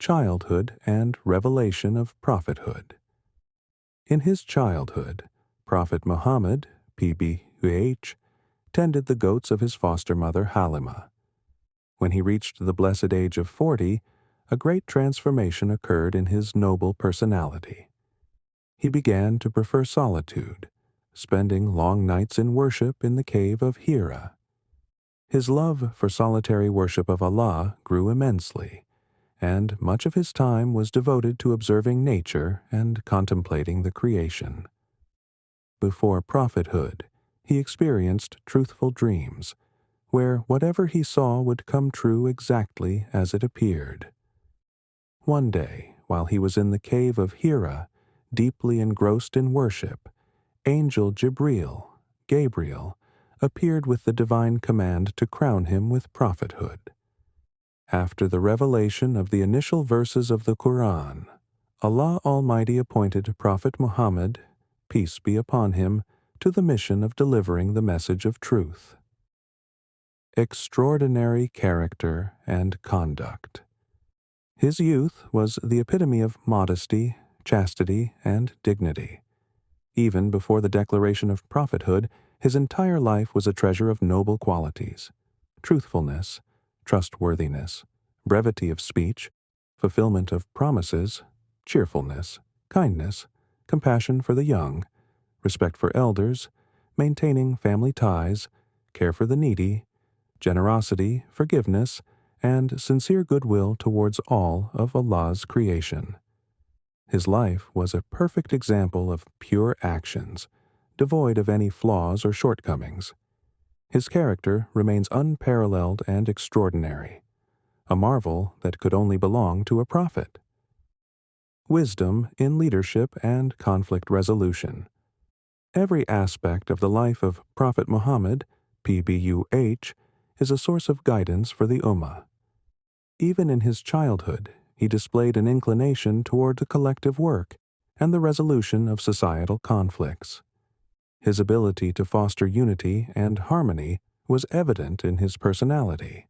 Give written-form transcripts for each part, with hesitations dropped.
Childhood and Revelation of Prophethood. In his childhood, Prophet Muhammad, PBUH, tended the goats of his foster mother Halima. When he reached the blessed age of 40, a great transformation occurred in his noble personality. He began to prefer solitude, spending long nights in worship in the cave of Hira. His love for solitary worship of Allah grew immensely, and much of his time was devoted to observing nature and contemplating the creation. Before prophethood, he experienced truthful dreams, where whatever he saw would come true exactly as it appeared. One day, while he was in the cave of Hira, deeply engrossed in worship, Angel Gabriel, appeared with the divine command to crown him with prophethood. After the revelation of the initial verses of the Quran, Allah Almighty appointed Prophet Muhammad, peace be upon him, to the mission of delivering the message of truth. Extraordinary character and conduct. His youth was the epitome of modesty, chastity, and dignity. Even before the declaration of prophethood, his entire life was a treasure of noble qualities: truthfulness, trustworthiness, brevity of speech, fulfillment of promises, cheerfulness, kindness, compassion for the young, respect for elders, maintaining family ties, care for the needy, generosity, forgiveness, and sincere goodwill towards all of Allah's creation. His life was a perfect example of pure actions, devoid of any flaws or shortcomings. His character remains unparalleled and extraordinary, a marvel that could only belong to a prophet. Wisdom in leadership and conflict resolution. Every aspect of the life of Prophet Muhammad, PBUH, is a source of guidance for the Ummah. Even in his childhood, he displayed an inclination toward the collective work and the resolution of societal conflicts. His ability to foster unity and harmony was evident in his personality.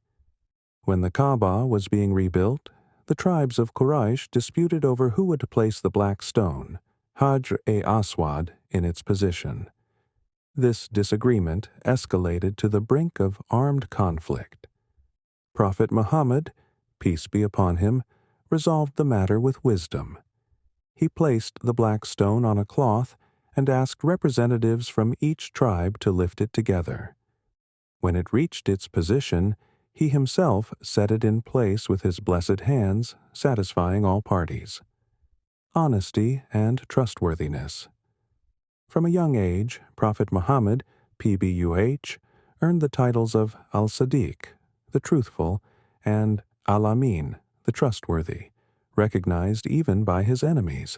When the Kaaba was being rebuilt, the tribes of Quraysh disputed over who would place the black stone, Hajr-e-Aswad, in its position. This disagreement escalated to the brink of armed conflict. Prophet Muhammad, peace be upon him, resolved the matter with wisdom. He placed the black stone on a cloth and asked representatives from each tribe to lift it together. When it reached its position, he himself set it in place with his blessed hands, satisfying all parties. Honesty and trustworthiness. From a young age, Prophet Muhammad, PBUH, earned the titles of Al-Sadiq, the truthful, and Al-Amin, the trustworthy, recognized even by his enemies.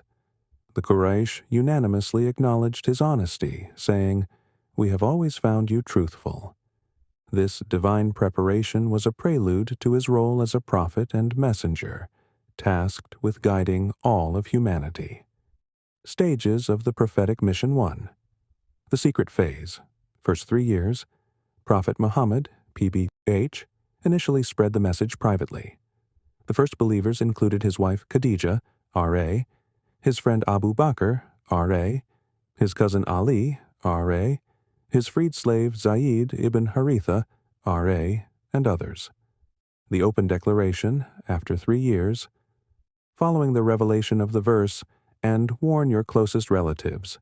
The Quraysh unanimously acknowledged his honesty, saying, "We have always found you truthful." This divine preparation was a prelude to his role as a prophet and messenger, tasked with guiding all of humanity. Stages of the prophetic mission 1. The secret phase. First 3 years, Prophet Muhammad, PBH, initially spread the message privately. The first believers included his wife Khadija, R.A., his friend Abu Bakr, R.A., his cousin Ali, R.A., his freed slave Zayd ibn Haritha, R.A., and others. The open declaration, after 3 years, following the revelation of the verse, "And warn your closest relatives,"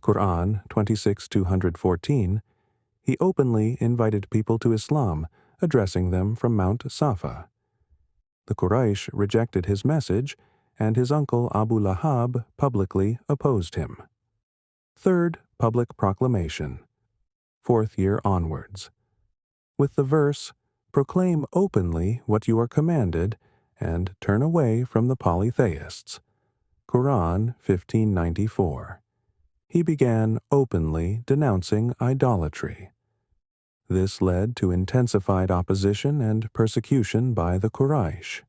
Quran 26:214, he openly invited people to Islam, addressing them from Mount Safa. The Quraysh rejected his message, and his uncle Abu Lahab publicly opposed him. Third public proclamation. 4th year onwards. With the verse, "Proclaim openly what you are commanded, and turn away from the polytheists," Quran 1594. He began openly denouncing idolatry. This led to intensified opposition and persecution by the Quraysh.